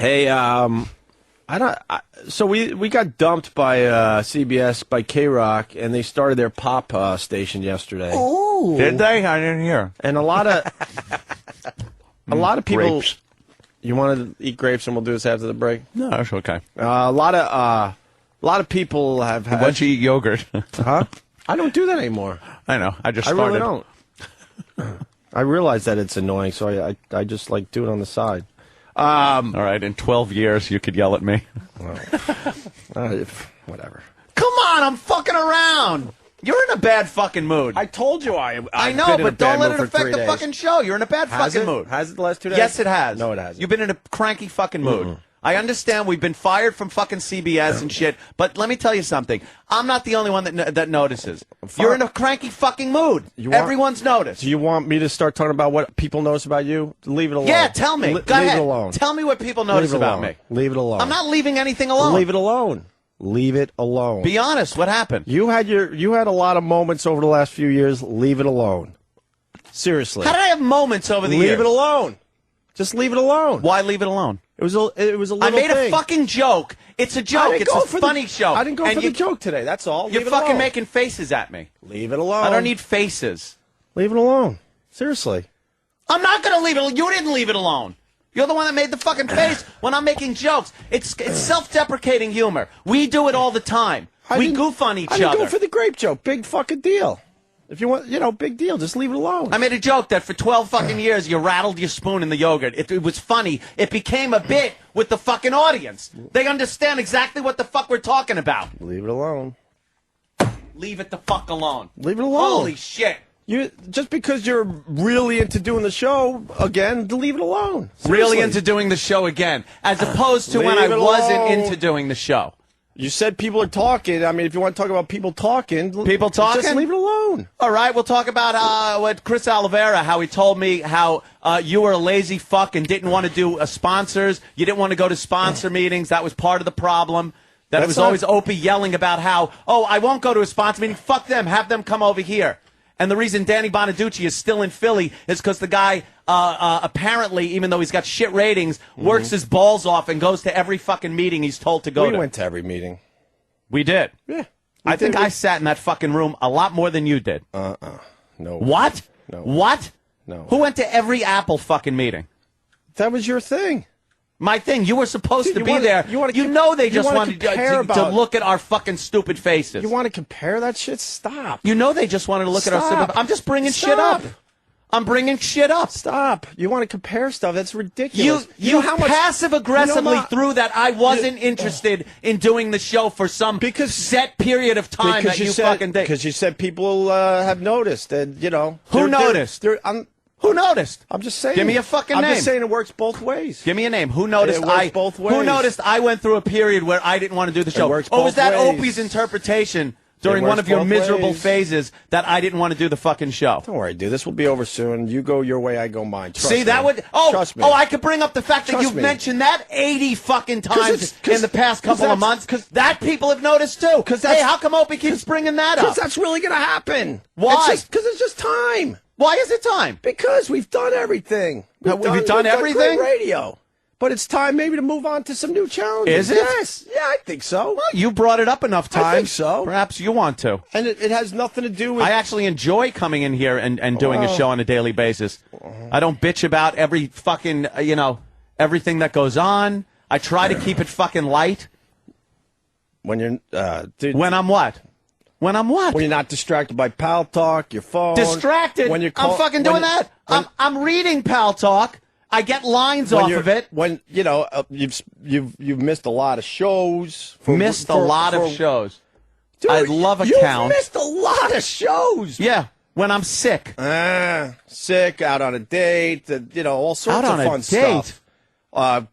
Hey, so we got dumped by CBS by K-Rock, and they started their pop station yesterday. Oh, did they? I didn't hear. And a lot of people. Grapes. You want to eat grapes, and we'll do this after the break. No, that's okay. A lot of people have had. Why don't you eat yogurt? Huh? I don't do that anymore. I know. I really don't. I realize that it's annoying, so I just like do it on the side. All right, in 12 years, you could yell at me. Whatever. come on! I'm fucking around. You're in a bad fucking mood. I told you I know, but don't let it affect the fucking show. You're in a bad fucking mood. Has it the last 2 days? Yes, it has. No, it hasn't. You've been in a cranky fucking mood. I understand we've been fired from fucking CBS and shit, but let me tell you something. I'm not the only one that notices. You're in a cranky fucking mood. Everyone's noticed. Do you want me to start talking about what people notice about you? Leave it alone. Yeah, tell me. Go ahead. Leave it alone. Tell me what people notice about me. Leave it alone. I'm not leaving anything alone. Leave it alone. Leave it alone. Be honest. What happened? You had a lot of moments over the last few years. Leave it alone. Seriously. How did I have moments over the years? Leave it alone. Just leave it alone. Why leave it alone? It was a little I made thing. a fucking joke. It's a joke. It's a funny show. I didn't go for the joke today. That's all. You're fucking making faces at me. Leave it alone. I don't need faces. Leave it alone. Seriously. I'm not going to leave it alone. You didn't leave it alone. You're the one that made the fucking face when I'm making jokes. It's self-deprecating humor. We do it all the time. We goof on each other. I didn't go for the grape joke. Big fucking deal. If you want, big deal. Just leave it alone. I made a joke that for 12 fucking years you rattled your spoon in the yogurt. It was funny. It became a bit with the fucking audience. They understand exactly what the fuck we're talking about. Leave it alone. Leave it the fuck alone. Leave it alone. Holy shit. Just because you're really into doing the show again, leave it alone. Seriously. Really into doing the show again, as opposed to when I wasn't into doing the show. You said people are talking. I mean, if you want to talk about people talking, just leave it alone. All right, we'll talk about what Chris Oliveira, how he told me how you were a lazy fuck and didn't want to do sponsors. You didn't want to go to sponsor meetings. That was part of the problem. That it was always Opie yelling about how, I won't go to a sponsor meeting. Fuck them. Have them come over here. And the reason Danny Bonaducci is still in Philly is because the guy, apparently, even though he's got shit ratings, works his balls off and goes to every fucking meeting he's told to go to. We went to every meeting. We did. Yeah. I think I sat in that fucking room a lot more than you did. No. What? No. What? No. Who went to every Apple fucking meeting? That was your thing. My thing. You were supposed to be there. You know they just wanted to look at our fucking stupid faces. You want to compare that shit? Stop. You know they just wanted to look at our stupid... I'm just bringing shit up. I'm bringing shit up. Stop. You want to compare stuff? That's ridiculous. You know how much passive-aggressively threw that I wasn't interested in doing the show for some set period of time that you fucking did. Because you said people have noticed. And, Who noticed? Who noticed? I'm just saying. Give me a fucking name. I'm just saying it works both ways. Give me a name. Who noticed? It works both ways. Who noticed I went through a period where I didn't want to do the show? It works or was both that ways. Opie's interpretation during one of your miserable phases that I didn't want to do the fucking show? Don't worry, dude. This will be over soon. You go your way, I go mine. Trust See, that me. would... Trust me. I could bring up the fact that you've mentioned that 80 fucking times in the past couple of months. That people have noticed, too. Hey, how come Opie keeps bringing that up? Because that's really going to happen. Why? Because it's just time. Why is it time? Because we've done everything. We've done everything? Great radio. But it's time maybe to move on to some new challenges. Is it? Yes. Yeah, I think so. Well, you brought it up enough times. I think so. Perhaps you want to. And it has nothing to do with... I actually enjoy coming in here and doing a show on a daily basis. I don't bitch about every fucking, everything that goes on. I try to keep it fucking light. When you're... dude, when I'm what? When I'm what? When you're not distracted by Pal Talk, your phone. Distracted? When you're I'm fucking doing that. I'm reading Pal Talk. I get lines off of it. When you've missed a lot of shows. Missed a lot of shows. Dude, I'd love a count. You've missed a lot of shows. Yeah, when I'm sick. Sick, out on a date, all sorts of fun stuff.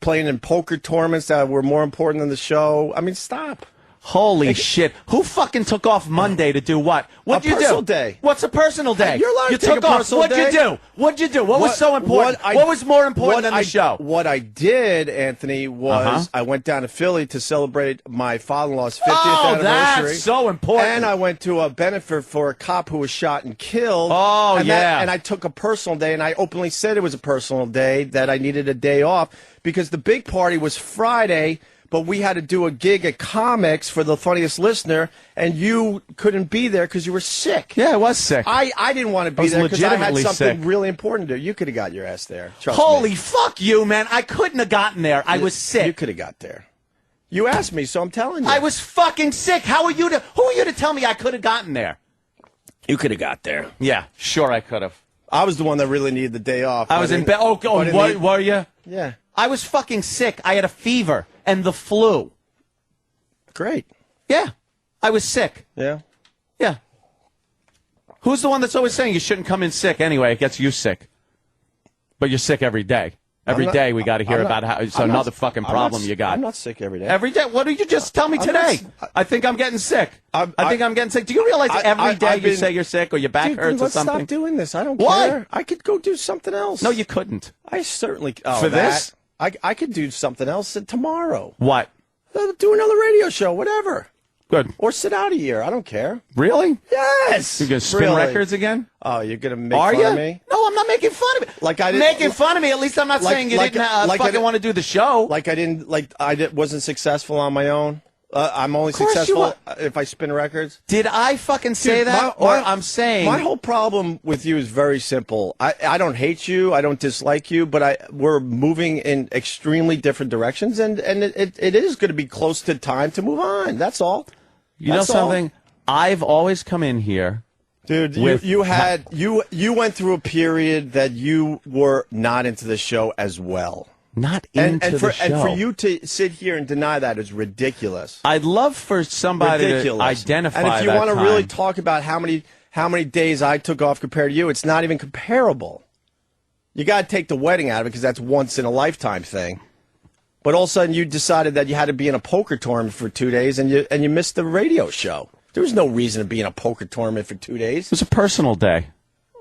Playing in poker tournaments that were more important than the show. I mean, stop. Holy shit. Who fucking took off Monday to do what? What'd you do? Personal day. What's a personal day? You're allowed to take took a off. personal What'd day. you do? What'd you do? What was so important? What was more important than the show? What I did, Anthony, was I went down to Philly to celebrate my father-in-law's 50th anniversary. That's so important. And I went to a benefit for a cop who was shot and killed. Oh, and I took a personal day, and I openly said it was a personal day, that I needed a day off, because the big party was Friday, but we had to do a gig at Comics for the Funniest Listener, and you couldn't be there because you were sick. Yeah, I was sick. I didn't want to be there because I had legitimately something sick. really important to do. You could have got your ass there. Trust Holy me. fuck you, man. I couldn't have gotten there. I was sick. You could have got there. You asked me, so I'm telling you. I was fucking sick. Who are you to tell me I could have gotten there? You could have got there. Yeah, sure I could have. I was the one that really needed the day off. I was in bed. Were you? Yeah. I was fucking sick. I had a fever and the flu. Great. Yeah. I was sick. Yeah. Yeah. Who's the one that's always saying you shouldn't come in sick anyway? It gets you sick. But you're sick every day. Every day we got to hear about how it's another fucking problem you got. I'm not sick every day. Every day? What did you just tell me today? I think I'm getting sick. I think I'm getting sick. Do you realize every day you say you're sick or your back hurts or something? Let's stop doing this. I don't Why? care. I could go do something else. No, you couldn't. I certainly For this? I could do something else tomorrow. What? Do another radio show, whatever. Good. Or sit out a year. I don't care. Really? Yes. You're going to spin Really. records again? Oh, you're going to make Are fun you? of me? No, I'm not making fun of it. Like I didn't- making fun of me. At least I'm not saying you didn't fucking want to do the show. Like I wasn't successful on my own. I'm only course you successful are. if I spin records. Did I fucking say Dude, that? Or I'm saying my whole problem with you is very simple. I don't hate you. I don't dislike you, but we're moving in extremely different directions, and it is going to be close to time to move on. That's all. You know something? I've always come in here. Dude, you went through a period that you were not into the show as well. Not into the show. And for you to sit here and deny that is ridiculous. I'd love for somebody to identify that. And if you want to time. really talk about how many days I took off compared to you, it's not even comparable. You got to take the wedding out of it because that's once in a lifetime thing. But all of a sudden you decided that you had to be in a poker tournament for 2 days and you missed the radio show. There was no reason to be in a poker tournament for 2 days. It was a personal day.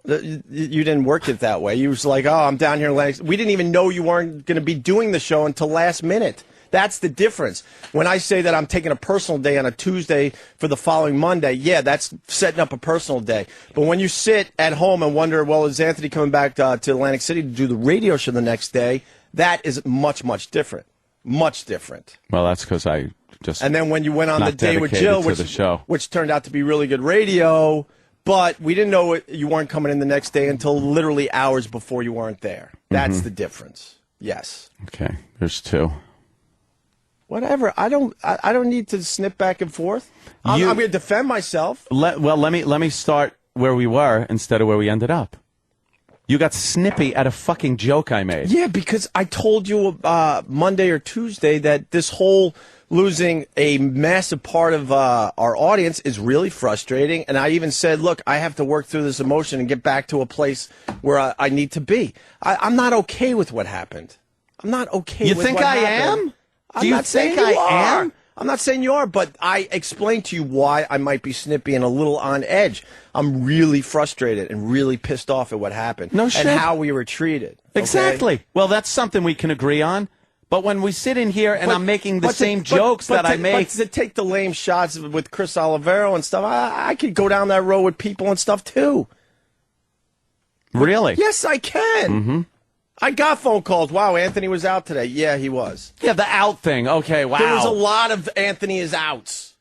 You didn't work it that way. You was like, oh, I'm down here in Atlantic. We didn't even know you weren't going to be doing the show until last minute. That's the difference. When I say that I'm taking a personal day on a Tuesday for the following Monday, yeah, that's setting up a personal day. But when you sit at home and wonder, well, is Anthony coming back to Atlantic City to do the radio show the next day? That is much, much different. Much different. Well, that's because I just. And then when you went on the day with Jill, which turned out to be really good radio. But we didn't know you weren't coming in the next day until literally hours before you weren't there. That's the difference. Yes. Okay. There's two. Whatever. I don't need to snip back and forth. I'm going to defend myself. Let me start where we were instead of where we ended up. You got snippy at a fucking joke I made. Yeah, because I told you Monday or Tuesday that this whole losing a massive part of our audience is really frustrating. And I even said, look, I have to work through this emotion and get back to a place where I need to be. I'm not okay with what happened. I'm not okay with what happened. You think I am? Do you think I am? I'm not saying you are, but I explained to you why I might be snippy and a little on edge. I'm really frustrated and really pissed off at what happened. No shit. And how we were treated. Exactly. Okay? Well, that's something we can agree on. But when we sit in here and I'm making the same jokes that I make. But to take the lame shots with Chris Olivero and stuff, I could go down that road with people and stuff too. Really? Yes, I can. Mm-hmm. I got phone calls. Wow, Anthony was out today. Yeah, he was. Yeah, the out thing. Okay, wow. There was a lot of Anthony is outs.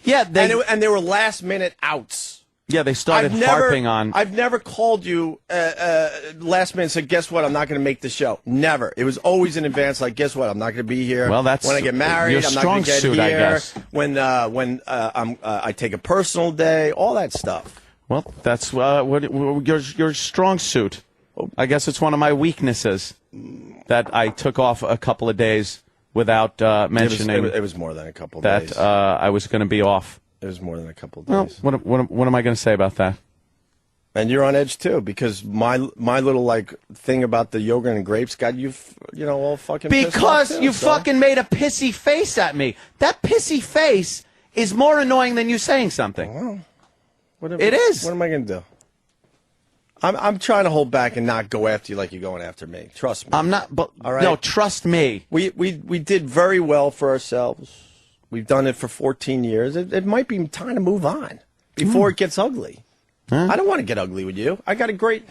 Yeah, and they were last minute outs. Yeah, they started harping on. I've never called you last minute and said, guess what, I'm not going to make the show. Never. It was always in advance, like, guess what, I'm not going to be here. Well, that's when I get married, I'm not going to get suit, here. I guess. When I take a personal day, all that stuff. Well, that's your strong suit. I guess it's one of my weaknesses that I took off a couple of days without mentioning. It was more than a couple of days. That I was going to be off. It was more than a couple of days. Well, what am I going to say about that? And you're on edge too, because my little thing about the yogurt and grapes got you, all fucking. Because pissed off you too, fucking made a pissy face at me. That pissy face is more annoying than you saying something. Well, It is. What am I going to do? I'm trying to hold back and not go after you like you're going after me. Trust me. I'm not. But All right? no, trust me. We did very well for ourselves. We've done it for 14 years. It might be time to move on before it gets ugly. I don't want to get ugly with you. I got a great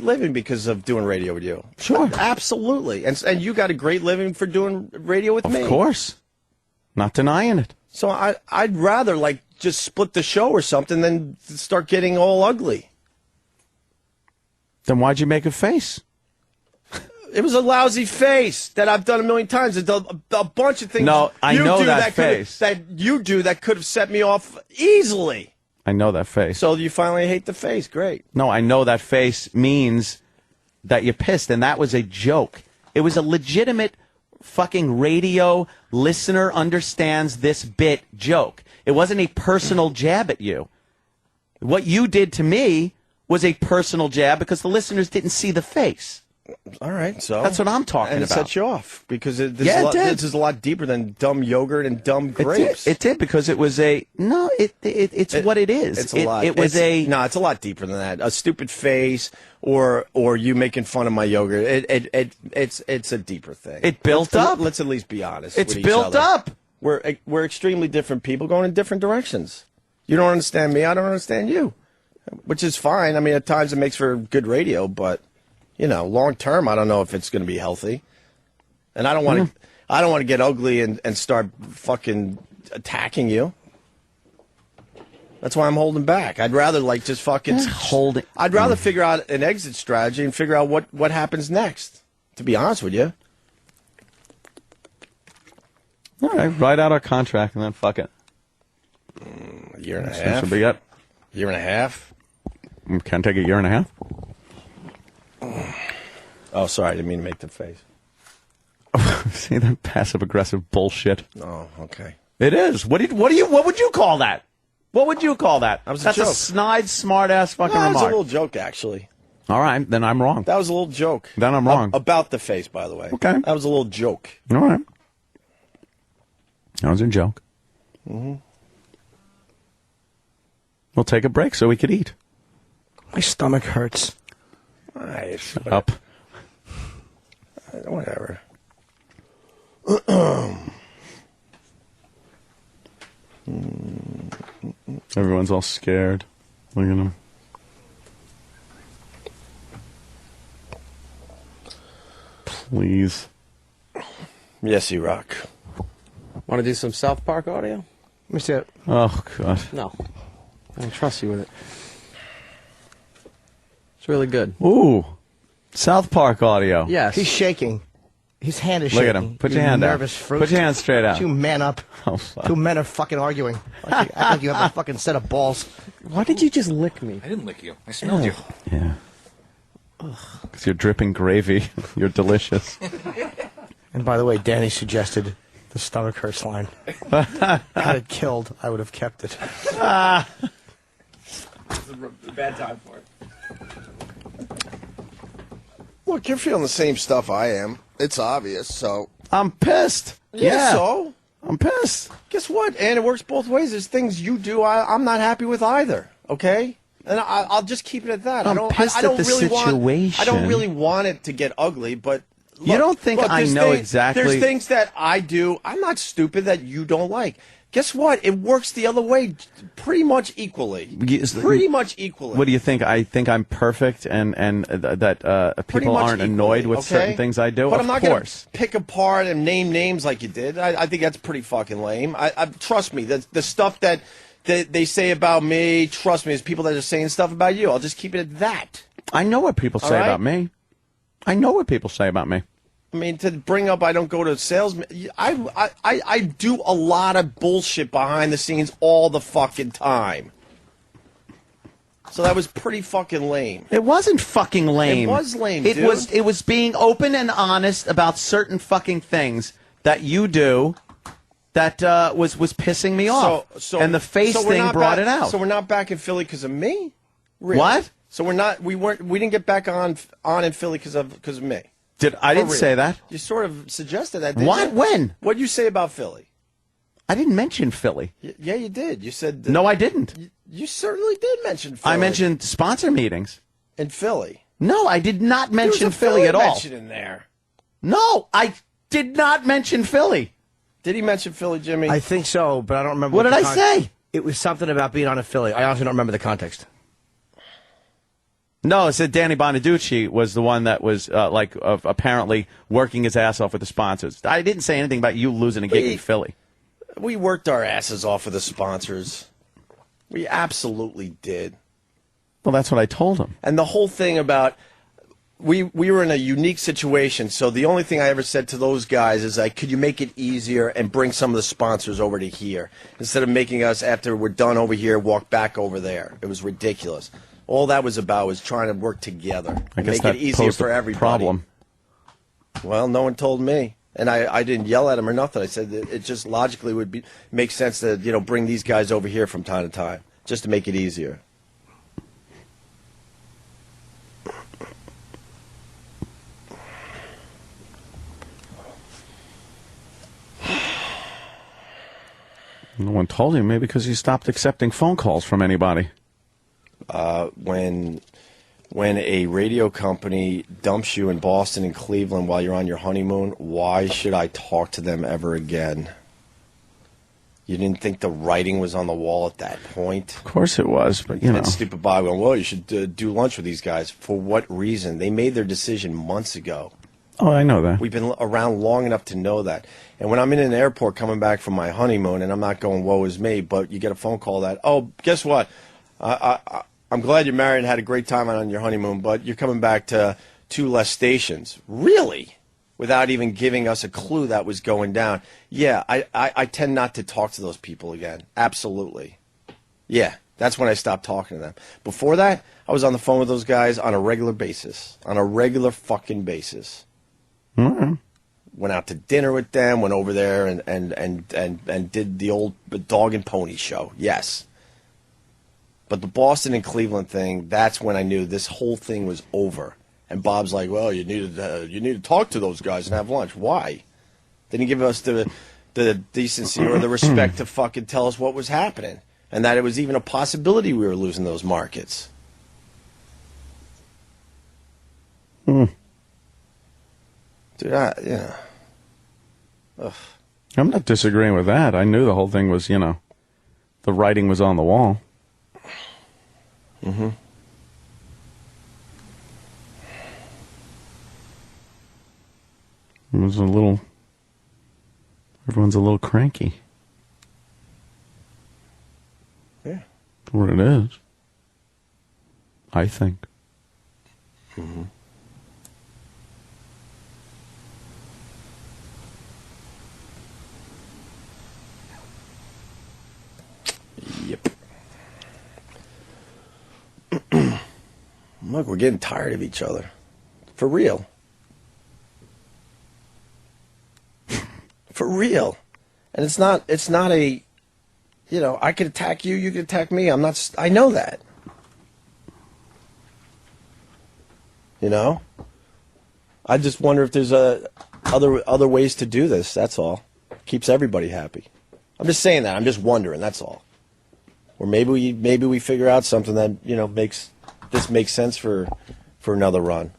living because of doing radio with you. Sure. Absolutely. And you got a great living for doing radio with me. Of course. Not denying it. So I'd rather like just split the show or something than start getting all ugly. Then why'd you make a face? It was a lousy face that I've done a million times. There's a bunch of things. No, I you know do that face. that you do that could have set me off easily. I know that face. So you finally hate the face. Great. No, I know that face means that you're pissed, and that was a joke. It was a legitimate fucking radio listener understands this bit joke. It wasn't a personal jab at you. What you did to me was a personal jab because the listeners didn't see the face. All right, so That's what I'm talking and about. it sets you off because this is a lot deeper than dumb yogurt and dumb grapes. It did because it was a no. It's what it is. It's a lot. It's a lot deeper than that. A stupid face or you making fun of my yogurt. It's a deeper thing. It built up. Let's at least be honest. It's with each built other. up. We're extremely different people going in different directions. You don't understand me. I don't understand you, which is fine. I mean, at times it makes for good radio, but. Long term, I don't know if it's going to be healthy, and I don't want to. I don't want to get ugly and start fucking attacking you. That's why I'm holding back. I'd rather just fucking holding. I'd rather figure out an exit strategy and figure out what happens next. To be honest with you. All right, write out our contract and then fuck it. A year and a That half. should be it. Year and a half. Can I take a year and a half? Oh, sorry, I didn't mean to make the face. See that passive aggressive bullshit? Oh, okay. It is. What would you call that? What would you call that? That was a That's joke. a snide, smart ass fucking That was a remark. little joke, actually. All right, then I'm wrong. That was a little joke. Then I'm wrong. About the face, by the way. Okay. That was a little joke. All right. That was a joke. Mm-hmm. We'll take a break so we could eat. My stomach hurts. Nice. Shut up. Whatever. Everyone's all scared. Look at them. Please. Yes, you rock. Want to do some South Park audio? Let me see it. Oh, God. No. I don't trust you with it. It's really good. Ooh. South Park audio. Yes. He's shaking. His hand is Look shaking. at him. Put You your hand out. nervous fruit. Put your hand straight out. You man up. Oh, fuck. Two men are fucking arguing. Act like you have a fucking set of balls. Why did you just lick me? I didn't lick you. I smelled you. Yeah. Because you're dripping gravy. You're delicious. And by the way, Danny suggested the stomach hurts line. Had it killed, I would have kept it. Bad time for it. Look, you're feeling the same stuff I am. It's obvious, so. I'm pissed. Yeah, so. I'm pissed. Guess what? And it works both ways. There's things you do I'm not happy with either, okay? And I'll just keep it at that. I'm pissed I don't at the really situation. I don't really want it to get ugly, but. Look, You don't think I there's know exactly- There's things that I do. I'm not stupid that you don't like. Guess what? It works the other way pretty much equally. Pretty much equally. What do you think? I think I'm perfect and that Pretty people much aren't equally, annoyed with okay? certain things I do? But Of I'm not going course. to pick apart and name names like you did. I think that's pretty fucking lame. Trust me, the stuff that they say about me, trust me, there's people that are saying stuff about you. I'll just keep it at that. I know what people say right? about me. I know what people say about me. I mean, to bring up I don't go to salesmen, I do a lot of bullshit behind the scenes all the fucking time. So that was pretty fucking lame. It wasn't fucking lame. It was lame, It dude. was being open and honest about certain fucking things that you do that was pissing me off. And the face so we're thing not brought back- it out. So we're not back in Philly because of me? Really? What? So we didn't get back on in Philly because of me. I didn't For real. say that. You sort of suggested that, didn't What? you? When? What'd you say about Philly? I didn't mention Philly. Yeah, you did. You said No, I didn't. You certainly did mention Philly. I mentioned sponsor meetings. in Philly. No, I did not mention There was a Philly at all. mention in there. No, I did not mention Philly. Did he mention Philly, Jimmy? I think so, but I don't remember. What did the I say? It was something about being on affiliate. I honestly don't remember the context. No, it said Danny Bonaducci was the one that was apparently working his ass off with the sponsors. I didn't say anything about you losing a gig in Philly. We worked our asses off with the sponsors. We absolutely did. Well, that's what I told him. And the whole thing about we were in a unique situation. So the only thing I ever said to those guys is like, could you make it easier and bring some of the sponsors over to here instead of making us, after we're done over here, walk back over there? It was ridiculous. All that was about was trying to work together I and guess make that it easier posed for a everybody. problem. Well, no one told me. And I didn't yell at him or nothing. I said that it just logically would make sense to bring these guys over here from time to time just to make it easier. No one told you, maybe because you stopped accepting phone calls from anybody. When a radio company dumps you in Boston and Cleveland while you're on your honeymoon, why should I talk to them ever again? You didn't think the writing was on the wall at that point? Of course it was, but you know. That stupid Bob going, well, you should do lunch with these guys. For what reason? They made their decision months ago. Oh, I know that. We've been around long enough to know that. And when I'm in an airport coming back from my honeymoon, and I'm not going, woe is me, but you get a phone call that, oh, guess what? I'm glad you're married and had a great time on your honeymoon, but you're coming back to 2 less stations. Really? Without even giving us a clue that was going down. Yeah, I tend not to talk to those people again. Absolutely. Yeah, that's when I stopped talking to them. Before that, I was on the phone with those guys on a regular basis. On a regular fucking basis. Mm-hmm. Went out to dinner with them, went over there and did the old dog and pony show. Yes. But the Boston and Cleveland thing, that's when I knew this whole thing was over. And Bob's like, well, you need to talk to those guys and have lunch. Why? They didn't give us the decency or the respect to fucking tell us what was happening. And that it was even a possibility we were losing those markets. Dude, Ugh. I'm not disagreeing with that. I knew the whole thing was, the writing was on the wall. Mm-hmm. It was everyone's a little cranky. Yeah. What it is. I think. Mm-hmm. Yep. Look, we're getting tired of each other. For real. For real. And it's not a, I could attack you, you could attack me. I know that. I just wonder if there's other ways to do this, that's all. Keeps everybody happy. I'm just saying that. I'm just wondering, that's all. Or maybe we figure out something that, makes sense for another run.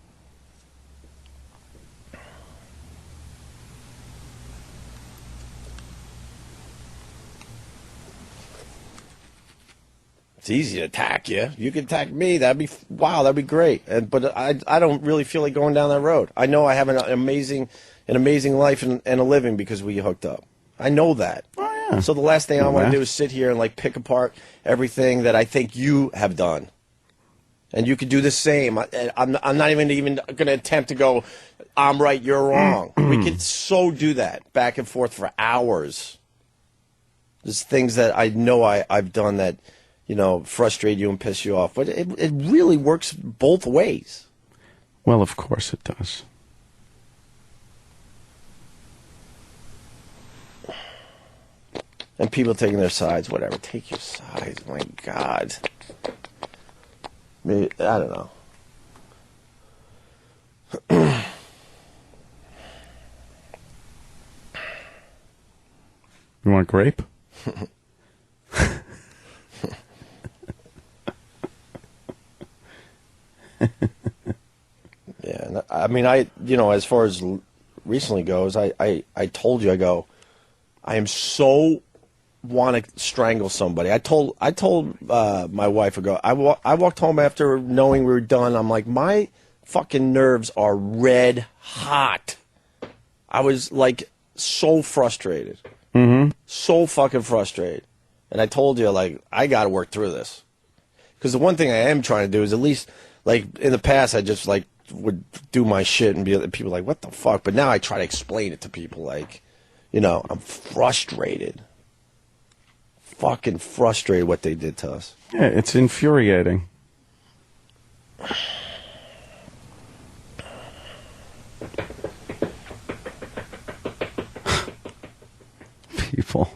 It's easy to attack you. You can attack me. That'd be great. But I don't really feel like going down that road. I know I have an amazing life and a living because we hooked up. I know that. Oh, yeah. So the last thing I want to do is sit here and pick apart everything that I think you have done. And you could do the same. I'm not even going to attempt to go, I'm right, you're wrong. We could so do that back and forth for hours. There's things that I know I've done that, frustrate you and piss you off. But it really works both ways. Well, of course it does. And people taking their sides, whatever. Take your sides. My God. Maybe, I don't know. You want grape? Yeah, I mean, as far as recently goes, I told you, I am so want to strangle somebody. I told my wife, I walked home after knowing we were done. I'm like, my fucking nerves are red hot. I was like so frustrated. Mm-hmm. So fucking frustrated. And I told you, like, I got to work through this. Because the one thing I am trying to do is at least, like, in the past, I just, like, would do my shit and people like, what the fuck? But now I try to explain it to people, like, I'm frustrated. Fucking frustrated what they did to us. Yeah, it's infuriating. People.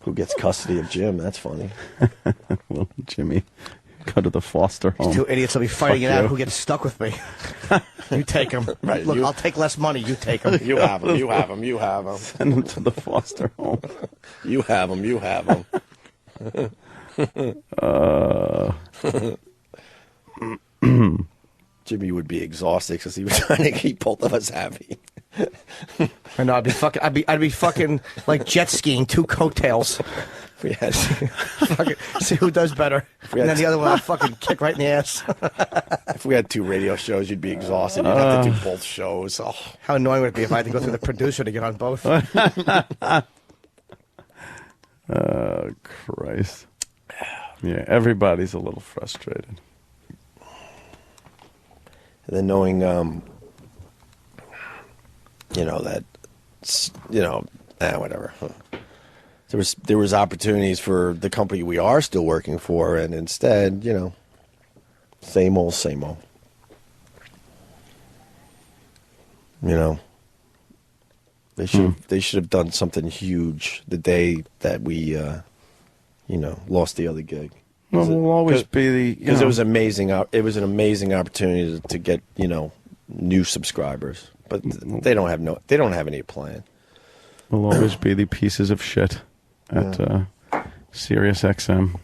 Who gets custody of Jim? That's funny. Well, Jimmy, go to the foster home. Two idiots will be fighting Fuck it out. you. Who gets stuck with me? You take him. Right, Look, you- I'll take less money. You take him. You have him. You have him. You have him. Send them to the foster home. You have him. You have him. Jimmy would be exhausted because he was trying to keep both of us happy. I know. I'd be fucking like jet skiing, two coattails. We had, Fucking see who does better, we and had- then the other one I'd fucking kick right in the ass. if we had 2 radio shows, you'd be exhausted. You'd have to do both shows. Oh. How annoying would it be if I had to go through the producer to get on both? Oh, Christ. Yeah, everybody's a little frustrated. And then knowing, whatever. There was opportunities for the company we are still working for, and instead, same old, same old. They should have done something huge the day that we, lost the other gig. Well, we'll always be the... Because it was amazing. It was an amazing opportunity to get new subscribers, but they don't have any plan. We'll always be the pieces of shit at Sirius XM.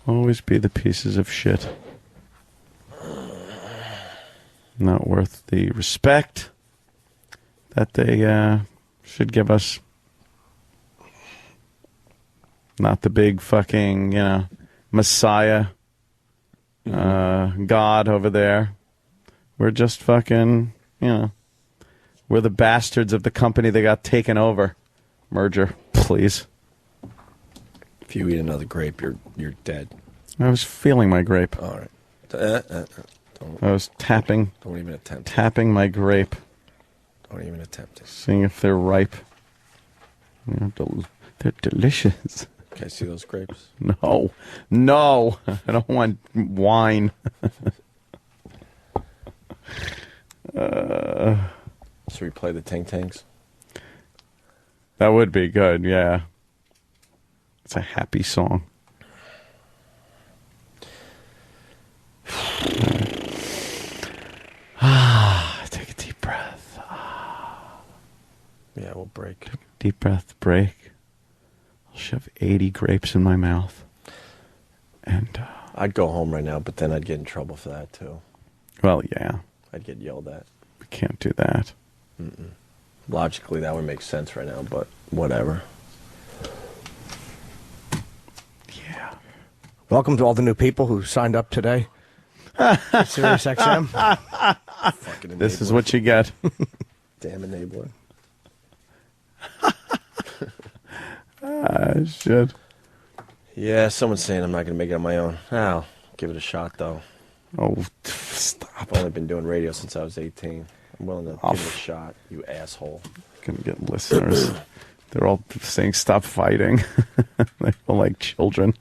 Always be the pieces of shit. Not worth the respect that they should give us. Not the big fucking, Messiah, God over there. We're just fucking, we're the bastards of the company that got taken over. Merger, please. If you eat another grape, you're dead. I was feeling my grape. All right. I was tapping Don't even attempt. my grape, Don't even attempt it. seeing if they're ripe. They're delicious. Can I see those grapes? No, I don't want wine. Should we play the Ting Tings? That would be good, yeah. It's a happy song. Take a deep breath. Yeah, we'll break. Deep breath, break. I'll shove 80 grapes in my mouth. And, I'd go home right now, but then I'd get in trouble for that too. well, yeah, I'd get yelled at. we can't do that. Logically, that would make sense right now, but whatever. Yeah. Welcome to all the new people who signed up today. Sirius XM. Fucking This is enabler. what you get. Damn enabler. Shit. Yeah, someone's saying I'm not going to make it on my own. I'll give it a shot, though. Oh, stop. I've only been doing radio since I was 18. I'm willing to give it a shot, you asshole. Gonna get listeners. They're all saying stop fighting. They feel like children.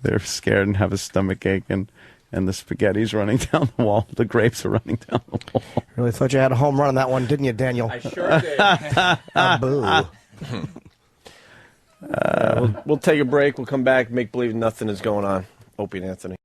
They're scared and have a stomach ache, and the spaghetti's running down the wall. The grapes are running down the wall. Really thought you had a home run on that one, didn't you, Daniel? I sure did. Boo. We'll take a break. We'll come back, make believe nothing is going on. Opie and Anthony.